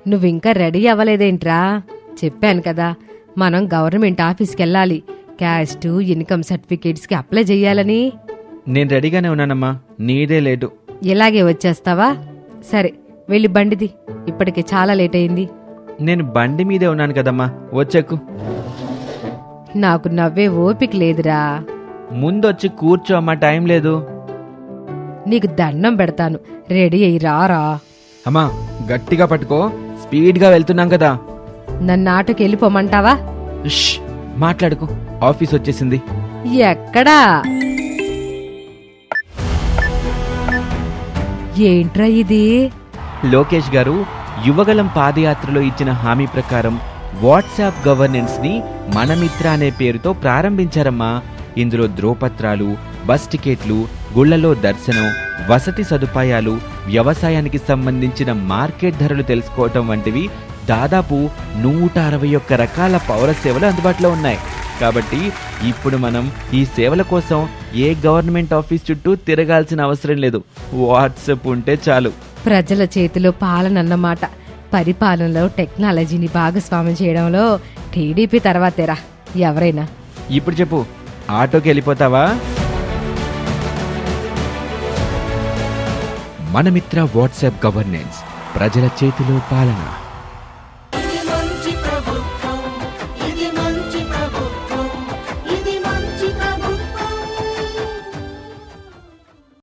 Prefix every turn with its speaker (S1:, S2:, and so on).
S1: నువ్వింకా రెడీ అవ్వలేదేంట్రా? చెప్పాను కదా, మనం గవర్నమెంట్ ఆఫీస్కి వెళ్ళాలి. క్యాస్ట్, ఇన్కమ్ సర్టిఫికేట్స్కి అప్లై చెయ్యాలని.
S2: నేను రెడీగానే ఉన్నానమ్మా, నీదే లేటు.
S1: ఇలాగే వచ్చేస్తావా? సరే, వెళ్ళి బండిది, ఇప్పటికే చాలా లేట్ అయింది.
S2: నేను బండి మీదే ఉన్నాను కదమ్మా, వచ్చెక్కు.
S1: నాకు నవ్వే ఓపిక లేదురా.
S2: ముందొచ్చి కూర్చో అమ్మా, టైం లేదు.
S1: నీకు దండం పెడతాను, రెడీ అయ్యి రారా.
S2: అమ్మా గట్టిగా పట్టుకో, స్పీడ్గా వెళ్తున్నాం కదా.
S1: నన్ను ఆటోకి వెళ్ళిపోమంటావా?
S2: ఇష్, మాట్లాడుకో, ఆఫీస్ వచ్చేసింది.
S1: ఎక్కడా? ఏంట్రా ఇది?
S2: లోకేష్ గారు యువగలం పాదయాత్రలో ఇచ్చిన హామీ ప్రకారం వాట్సాప్ గవర్నెన్స్ ని మనమిత్ర అనే పేరుతో ప్రారంభించారమ్మా. ఇందులో ధ్రువపత్రాలు, బస్ టికెట్లు, గుళ్లలో దర్శనం, వసతి సదుపాయాలు, వ్యవసాయానికి సంబంధించిన మార్కెట్ ధరలు తెలుసుకోవటం వంటివి దాదాపు 161 రకాల పౌర సేవలు అందుబాటులో ఉన్నాయి. కాబట్టి ఇప్పుడు మనం ఈ సేవల కోసం ఏ గవర్నమెంట్ ఆఫీస్ చుట్టూ తిరగాల్సిన అవసరం లేదు. వాట్సాప్ ఉంటే చాలు.
S1: ప్రజల చేతిలో పాలనన్నమాట. పరిపాలనలో టెక్నాలజీని భాగస్వామ్యం చేయడంలో టీడీపీ తర్వాతేరా ఎవరైనా.
S2: ఇప్పుడు చెప్పు, ఆటోకి వెళ్ళిపోతావా? మనమిత్ర వాట్సాప్ గవర్నెన్స్, ప్రజల చేతిలో పాలన.